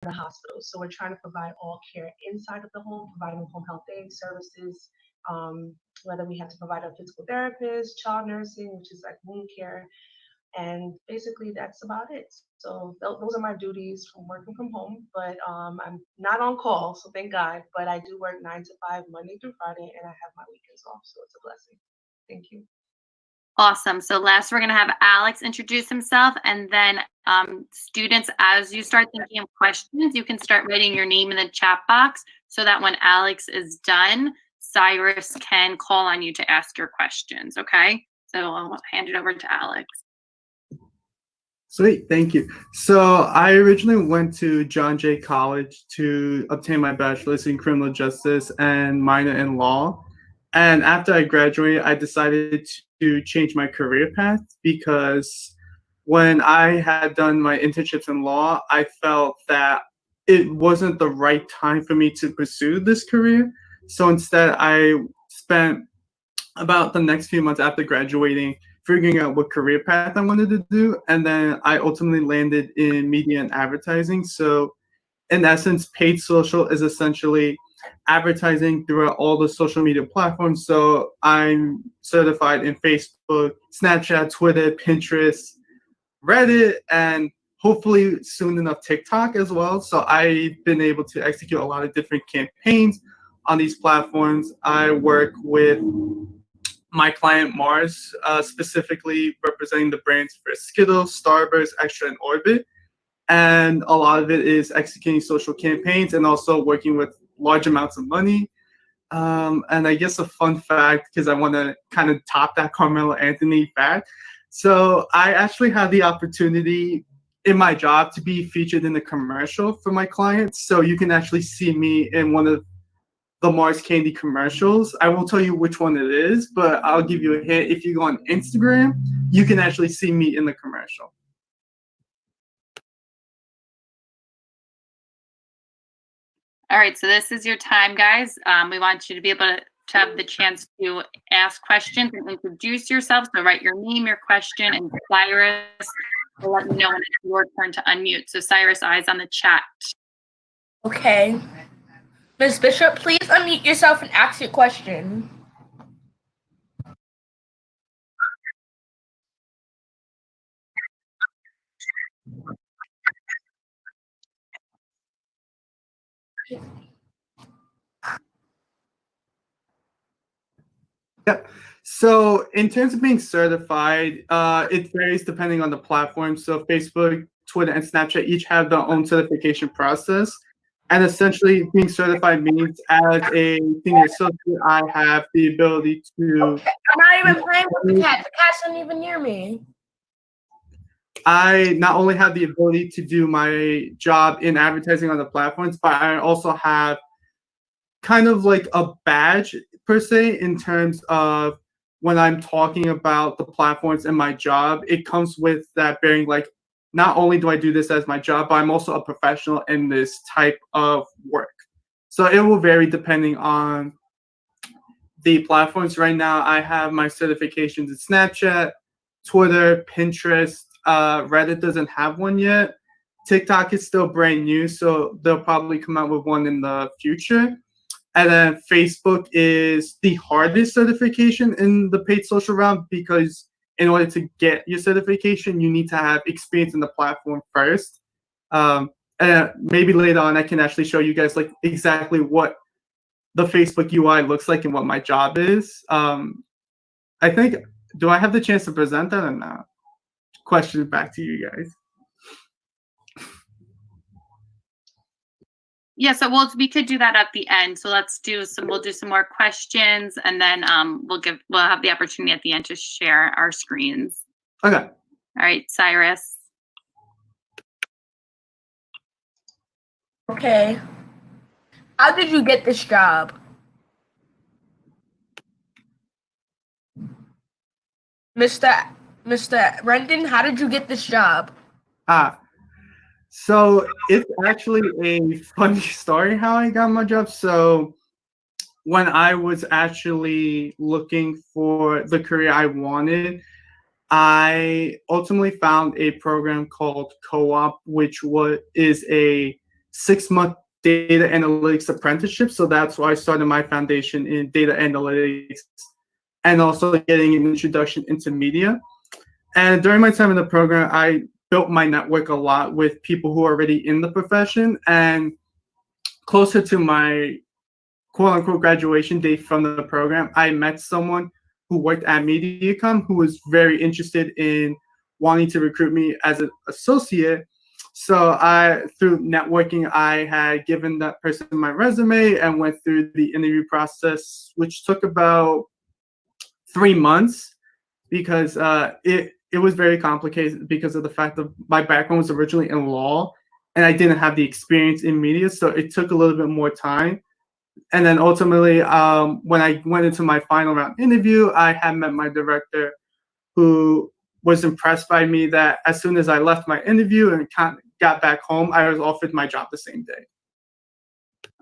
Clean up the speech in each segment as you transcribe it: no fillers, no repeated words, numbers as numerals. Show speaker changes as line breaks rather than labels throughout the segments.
the hospital. So we're trying to provide all care inside of the home, providing home health aid services, whether we have to provide a physical therapist, child nursing, which is like wound care, and basically that's about it. So those are my duties from working from home. But I'm not on call, so thank God. But I do work 9 to 5 Monday through Friday, and I have my weekends off, so it's a blessing. Thank you.
Awesome. So last, we're going to have Alex introduce himself, and then students, as you start thinking of questions, you can start writing your name in the chat box so that when Alex is done, Cyrus can call on you to ask your questions, okay? So I'll hand it over to Alex.
Sweet, thank you. So I originally went to John Jay College to obtain my bachelor's in criminal justice and minor in law. And after I graduated, I decided to change my career path because when I had done my internships in law, I felt that it wasn't the right time for me to pursue this career. So instead, I spent about the next few months after graduating figuring out what career path I wanted to do. And then I ultimately landed in media and advertising. So in essence, paid social is essentially advertising throughout all the social media platforms. So I'm certified in Facebook, Snapchat, Twitter, Pinterest, Reddit, and hopefully soon enough TikTok as well. So I've been able to execute a lot of different campaigns on these platforms. I work with my client Mars, specifically representing the brands for Skittles, Starburst, Extra, and Orbit. And a lot of it is executing social campaigns and also working with large amounts of money. And I guess a fun fact, because I want to kind of top that Carmelo Anthony fact. So I actually had the opportunity in my job to be featured in a commercial for my clients. So you can actually see me in one of the Mars Candy commercials. I won't tell you which one it is, but I'll give you a hint. If you go on Instagram, you can actually see me in the commercial.
All right, so this is your time, guys. We want you to be able to have the chance to ask questions and introduce yourself. So write your name, your question, and Cyrus will let you know when it's your turn to unmute. So Cyrus, eyes on the chat.
Okay. Ms. Bishop, please unmute yourself and ask your question.
Yeah. So in terms of being certified, it varies depending on the platform. So Facebook, Twitter, and Snapchat each have their own certification process. And essentially, being certified means as a senior associate, I have the ability to.
Okay. I'm not even playing with the cat. The cat's not even near me.
I not only have the ability to do my job in advertising on the platforms, but I also have kind of like a badge per se in terms of when I'm talking about the platforms and my job. It comes with that bearing, like, not only do I do this as my job, but I'm also a professional in this type of work. So it will vary depending on the platforms. Right now, I have my certifications in Snapchat, Twitter, Pinterest. Reddit doesn't have one yet. TikTok is still brand new, so they'll probably come out with one in the future. And then Facebook is the hardest certification in the paid social realm because in order to get your certification, you need to have experience in the platform first. And maybe later on, I can actually show you guys like exactly what the Facebook UI looks like and what my job is. I think, do I have the chance to present that or not? Question back to you guys.
Yeah, so we could do that at the end. So we'll do some more questions, and then we'll have the opportunity at the end to share our screens.
Okay.
All right, Cyrus.
Okay. How did you get this job? Mr. Rendon, how did you get this job?
So it's actually a funny story how I got my job. So when I was actually looking for the career I wanted, I ultimately found a program called Co-op, which is a 6-month data analytics apprenticeship. So that's why I started my foundation in data analytics and also getting an introduction into media. And during my time in the program, I built my network a lot with people who are already in the profession. And closer to my quote unquote graduation date from the program, I met someone who worked at Mediacom who was very interested in wanting to recruit me as an associate. So through networking, I had given that person my resume and went through the interview process, which took about 3 months because it was very complicated because of the fact that my background was originally in law and I didn't have the experience in media. So it took a little bit more time. And then ultimately, when I went into my final round interview, I had met my director who was impressed by me that as soon as I left my interview and got back home, I was offered my job the same day.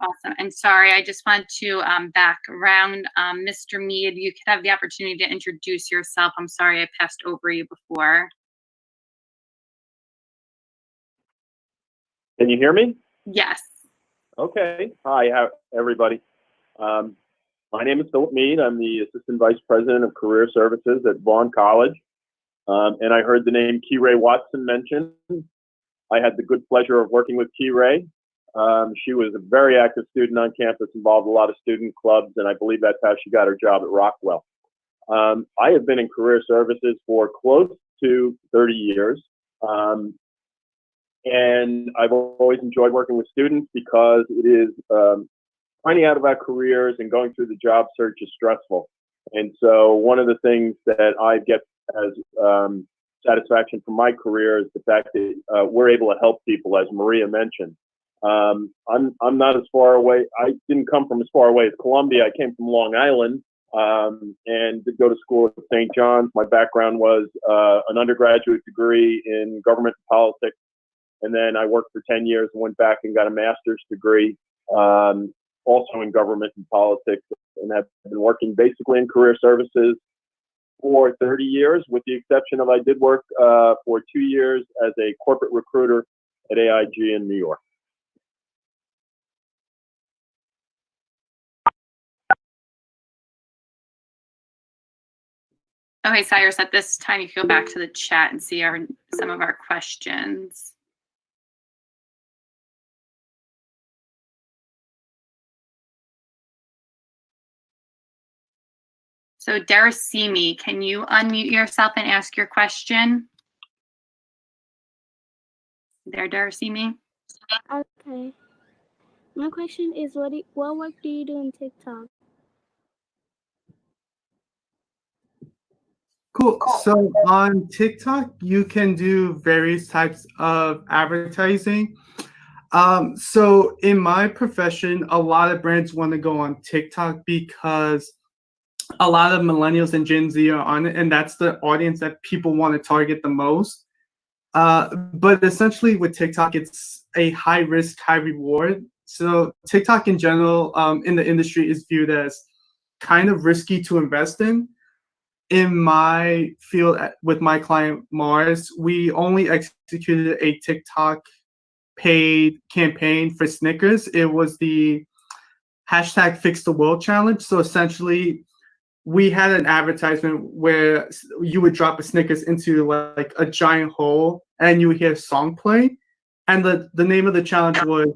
Awesome. And sorry, I just want to background Mr. Mead. You could have the opportunity to introduce yourself. I'm sorry I passed over you before.
Can you hear me?
Yes.
Okay. Hi, everybody. My name is Philip Mead. I'm the Assistant Vice President of Career Services at Vaughn College. And I heard the name Key Ray Watson mentioned. I had the good pleasure of working with Key Ray. She was a very active student on campus, involved in a lot of student clubs, and I believe that's how she got her job at Rockwell. I have been in career services for close to 30 years. And I've always enjoyed working with students because it is finding out about careers and going through the job search is stressful. And so one of the things that I get as satisfaction from my career is the fact that we're able to help people, as Maria mentioned. I'm not as far away. I didn't come from as far away as Columbia. I came from Long Island and did go to school at St. John's. My background was an undergraduate degree in government politics. And then I worked for 10 years and went back and got a master's degree, also in government and politics, and have been working basically in career services for 30 years, with the exception of I did work for 2 years as a corporate recruiter at AIG in New York.
Okay, Cyrus, at this time, you can go back to the chat and see some of our questions. So Darasimi, can you unmute yourself and ask your question? There, Darasimi?
Okay. My question is, what work do you do in TikTok?
Cool. So on TikTok, you can do various types of advertising. So in my profession, a lot of brands want to go on TikTok because a lot of millennials and Gen Z are on it, and that's the audience that people want to target the most. But essentially with TikTok, it's a high risk, high reward. So TikTok in general, in the industry, is viewed as kind of risky to invest in. In my field with my client Mars, we only executed a TikTok paid campaign for Snickers. It was the hashtag Fix the World challenge. So essentially, we had an advertisement where you would drop a Snickers into like a giant hole and you would hear a song play. And the name of the challenge was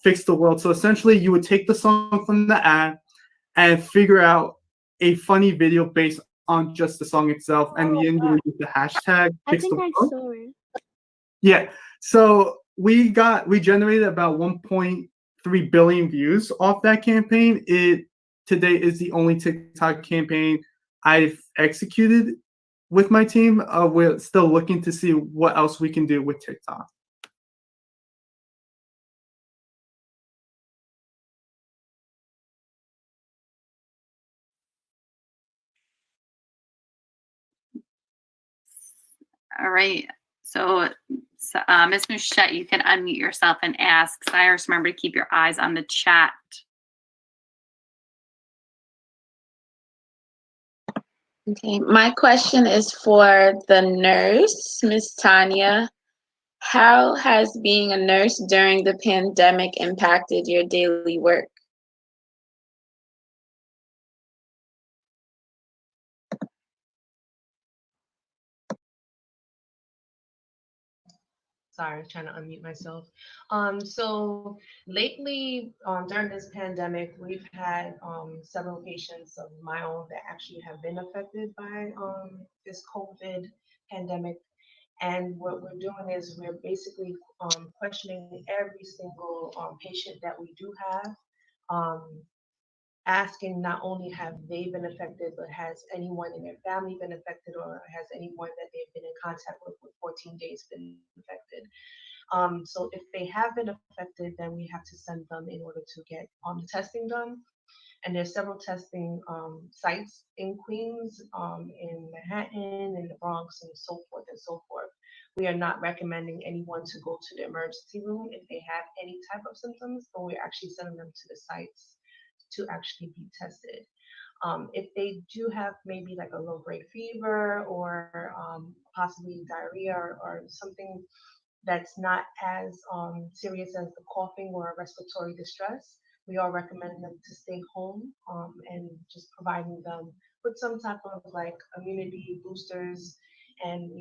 Fix the World. So essentially, you would take the song from the ad and figure out a funny video based on just the song itself, and then you would use the hashtag Fix the World.
I saw it.
Yeah. So we generated about 1.3 billion views off that campaign. It today is the only TikTok campaign I've executed with my team. We're still looking to see what else we can do with TikTok.
All right. So Ms. Mouchette, you can unmute yourself and ask. Cyrus, remember to keep your eyes on the chat.
Okay, my question is for the nurse, Miss Tanya. How has being a nurse during the pandemic impacted your daily work?
Sorry, I was trying to unmute myself. So lately, during this pandemic, we've had several patients of my own that actually have been affected by this COVID pandemic. And what we're doing is we're basically questioning every single patient that we do have, um, asking not only have they been affected, but has anyone in their family been affected, or has anyone that they've been in contact with for 14 days been affected. So if they have been affected, then we have to send them in order to get the testing done. And there's several testing sites in Queens, in Manhattan, in the Bronx, and so forth and so forth. We are not recommending anyone to go to the emergency room if they have any type of symptoms, but we're actually sending them to the sites to actually be tested. If they do have maybe like a low grade fever or possibly diarrhea or something that's not as serious as the coughing or respiratory distress, we are recommending them to stay home and just providing them with some type of like immunity boosters and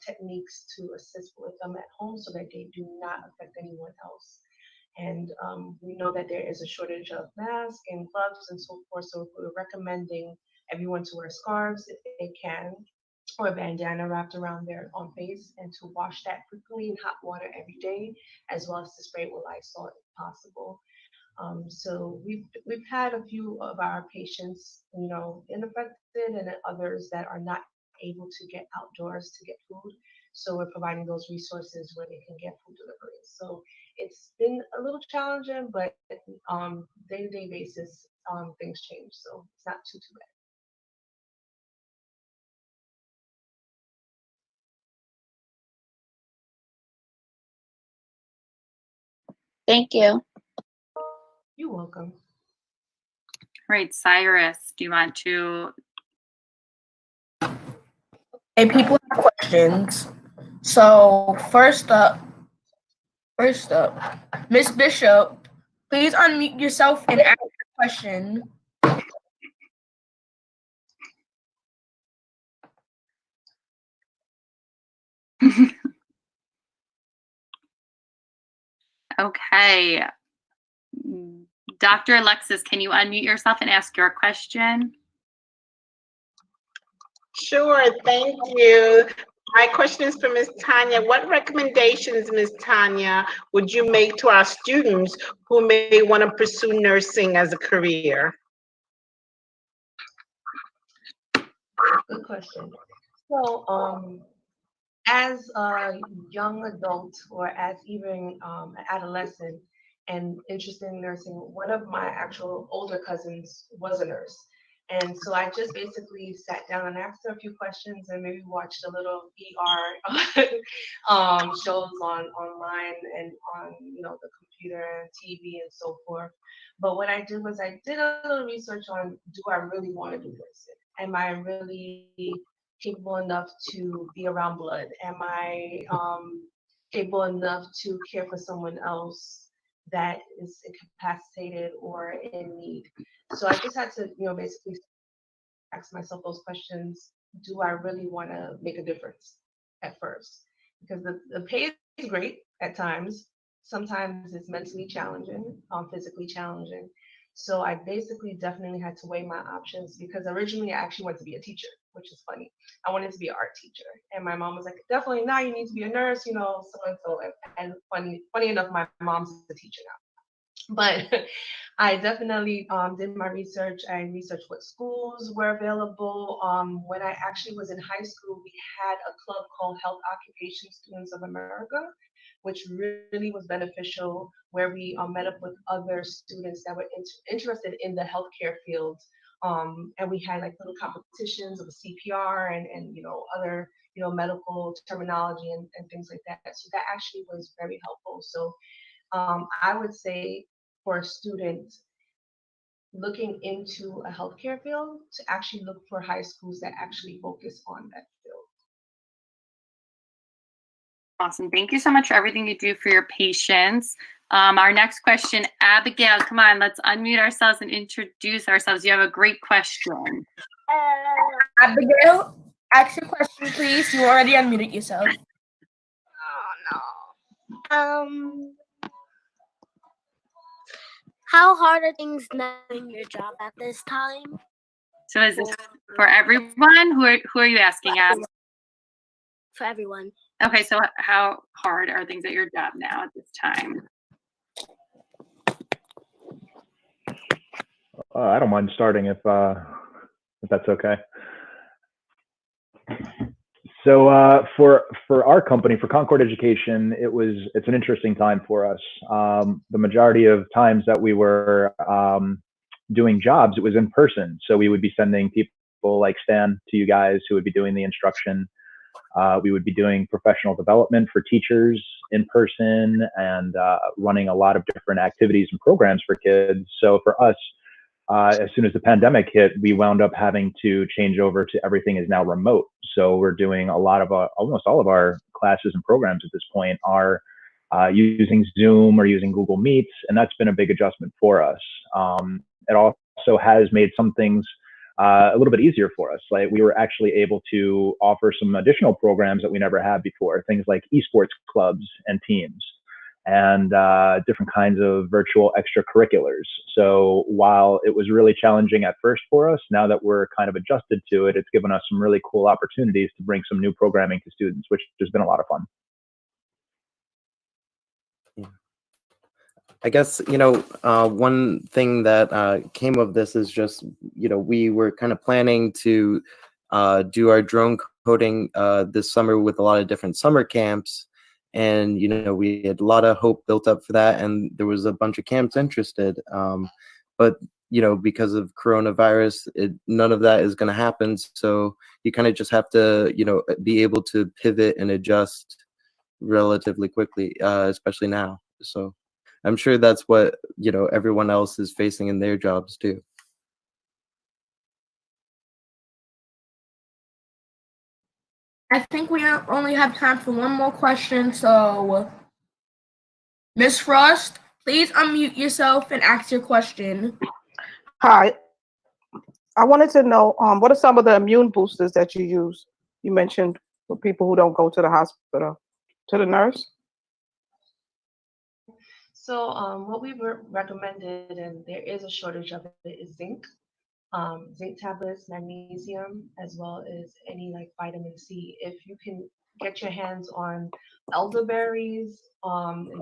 techniques to assist with them at home so that they do not affect anyone else. And we know that there is a shortage of masks and gloves and so forth. So we're recommending everyone to wear scarves if they can, or a bandana wrapped around their face, and to wash that frequently in hot water every day, as well as to spray it with Lysol if possible. So we've had a few of our patients, infected, and then others that are not able to get outdoors to get food. So we're providing those resources where they can get food deliveries. So it's been a little challenging, but day-to-day basis, things change. So it's not too bad.
Thank you.
You're welcome.
Right, Cyrus, do you want to?
Hey, people have questions. So first up, Miss Bishop, please unmute yourself and ask your question.
Okay. Dr. Alexis, can you unmute yourself and ask your question?
Sure, thank you. My question is for Ms. Tanya. What recommendations, Ms. Tanya, would you make to our students who may want to pursue nursing as a career?
Good question. So, as a young adult or as even an adolescent and interested in nursing, one of my actual older cousins was a nurse. And so I just basically sat down and asked her a few questions and maybe watched a little ER shows online and on the computer and TV and so forth. But what I did was I did a little research on, do I really want to do this? Am I really capable enough to be around blood? Am I capable enough to care for someone else that is incapacitated or in need? So I just had to, basically ask myself those questions. Do I really want to make a difference at first? Because the pay is great at times. Sometimes it's mentally challenging, physically challenging. So I basically definitely had to weigh my options because originally I actually wanted to be a teacher, which is funny. I wanted to be an art teacher. And my mom was like, definitely not, you need to be a nurse, so and so. And funny enough, my mom's a teacher now. But I definitely did my research. I researched what schools were available. When I actually was in high school, we had a club called Health Occupation Students of America, which really was beneficial, where we met up with other students that were interested in the healthcare field. And we had like little competitions of CPR and other medical terminology and things like that. So that actually was very helpful. So I would say for a student looking into a healthcare field to actually look for high schools that actually focus on that field.
Awesome. Thank you so much for everything you do for your patients. Our next question, Abigail, come on, let's unmute ourselves and introduce ourselves. You have a great question.
Abigail, ask your question, please. You already unmuted yourself.
Oh no. How hard are things knowing your job at this time?
So is this for everyone? Who are you asking, Ab?
For everyone.
Okay, so how hard are things at your job now at this time?
I don't mind starting if that's okay. So for our company, for Concord Education, it's an interesting time for us. The majority of times that we were doing jobs, it was in person. So we would be sending people like Stan to you guys who would be doing the instruction. We would be doing professional development for teachers in person and running a lot of different activities and programs for kids. So for us, as soon as the pandemic hit, we wound up having to change over to everything is now remote. So we're doing a lot of almost all of our classes and programs at this point are using Zoom or using Google Meets, and that's been a big adjustment for us. It also has made some things a little bit easier for us. Like we were actually able to offer some additional programs that we never had before, things like esports clubs and teams and different kinds of virtual extracurriculars. So while it was really challenging at first for us, now that we're kind of adjusted to it, it's given us some really cool opportunities to bring some new programming to students, which has been a lot of fun.
I guess, one thing that came of this is just, we were kind of planning to do our drone coding this summer with a lot of different summer camps. And, we had a lot of hope built up for that. And there was a bunch of camps interested. But, because of coronavirus, none of that is going to happen. So you kind of just have to, be able to pivot and adjust relatively quickly, especially now. So I'm sure that's what, everyone else is facing in their jobs too.
I think we only have time for one more question. So, Miss Frost, please unmute yourself and ask your question.
Hi. I wanted to know, what are some of the immune boosters that you use? You mentioned for people who don't go to the hospital. To the nurse?
So what we recommended, and there is a shortage of it, is zinc. Zinc tablets, magnesium, as well as any like vitamin C. If you can get your hands on elderberries,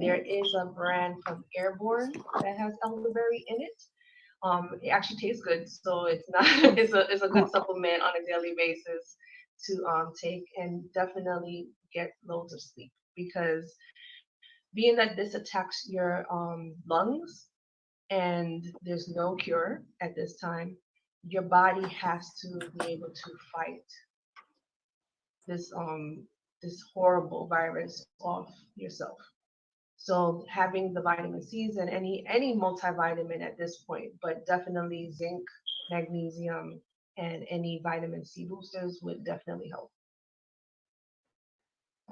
there is a brand from Airborne that has elderberry in it. It actually tastes good, so it's not it's a good supplement on a daily basis to take, and definitely get loads of sleep, because being that this attacks your lungs and there's no cure at this time, your body has to be able to fight this this horrible virus off yourself. So having the vitamin C's and any multivitamin at this point, but definitely zinc, magnesium, and any vitamin C boosters would definitely help.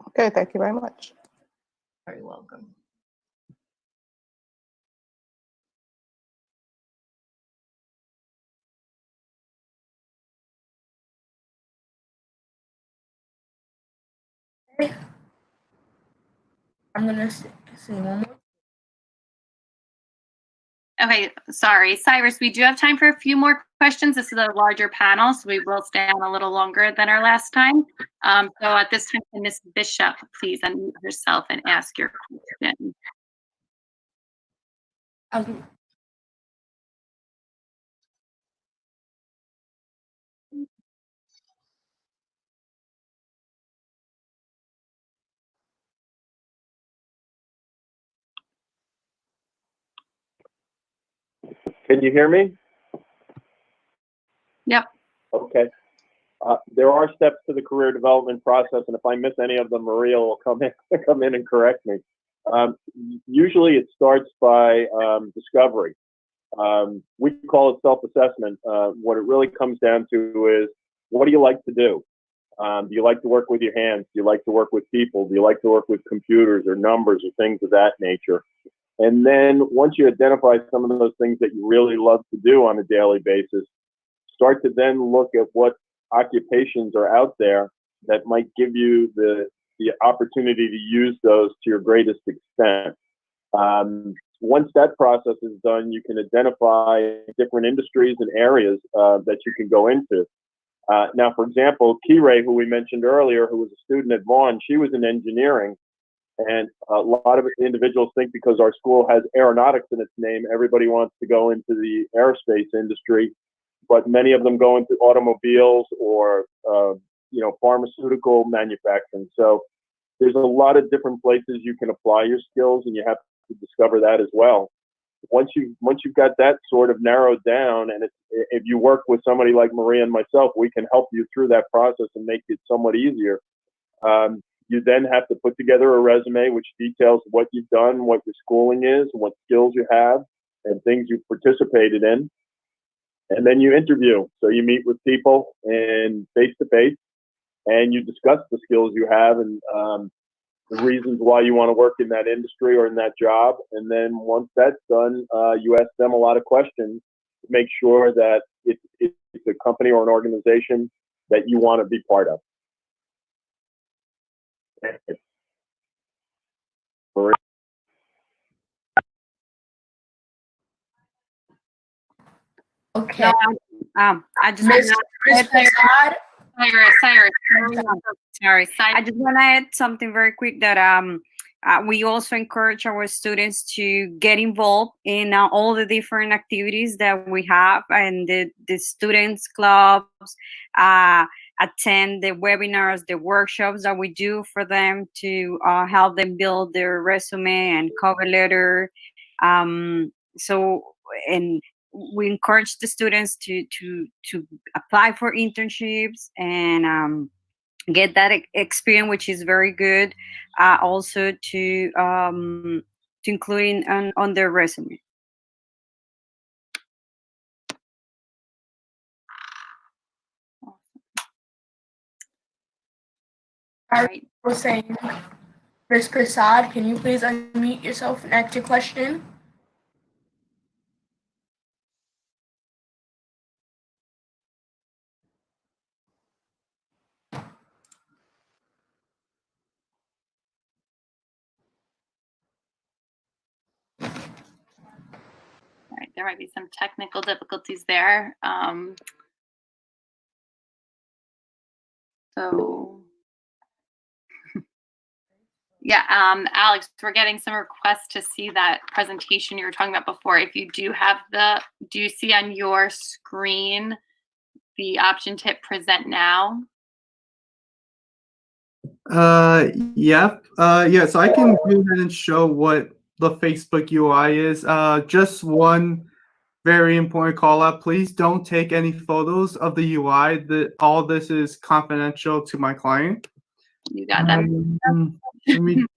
Okay, thank you very much.
Very welcome.
I'm gonna say one more.
Okay, sorry, Cyrus, we do have time for a few more questions. This is a larger panel, so we will stay on a little longer than our last time. So at this time, can Ms. Bishop please unmute herself and ask your question?
Can you hear me?
Yep.
Okay. There are steps to the career development process, and if I miss any of them, Maria will come in and correct me. Usually it starts by discovery. We call it self-assessment. What it really comes down to is, what do you like to do? Do you like to work with your hands? Do you like to work with people? Do you like to work with computers or numbers or things of that nature? And then once you identify some of those things that you really love to do on a daily basis, start to then look at what occupations are out there that might give you the opportunity to use those to your greatest extent. Once that process is done, you can identify different industries and areas that you can go into. Now, for example, Kirei, who we mentioned earlier, who was a student at Vaughn, she was in engineering. And a lot of individuals think because our school has aeronautics in its name, everybody wants to go into the aerospace industry. But many of them go into automobiles or, pharmaceutical manufacturing. So there's a lot of different places you can apply your skills, and you have to discover that as well. Once you've got that sort of narrowed down, and if you work with somebody like Maria and myself, we can help you through that process and make it somewhat easier. You then have to put together a resume which details what you've done, what your schooling is, what skills you have, and things you've participated in. And then you interview. So you meet with people and face-to-face, and you discuss the skills you have and the reasons why you want to work in that industry or in that job. And then once that's done, you ask them a lot of questions to make sure that it's a company or an organization that you want to be part of.
Okay.
I just
Ms.
wanna
Prasad?
Cyrus.
sorry. I just want to add something very quick that we also encourage our students to get involved in all the different activities that we have and the students clubs, attend the webinars, the workshops that we do for them to help them build their resume and cover letter. And we encourage the students to apply for internships and get that experience, which is very good. Also to include on their resume.
I was saying, Ms. Prasad, can you please unmute yourself and ask your question?
All right, there might be some technical difficulties there. Yeah, Alex, we're getting some requests to see that presentation you were talking about before. If you do have do you see on your screen the option to hit present now?
Yeah. So I can go ahead and show what the Facebook UI is. Just one very important call out. Please don't take any photos of the UI. All this is confidential to my client.
You got that.
Let me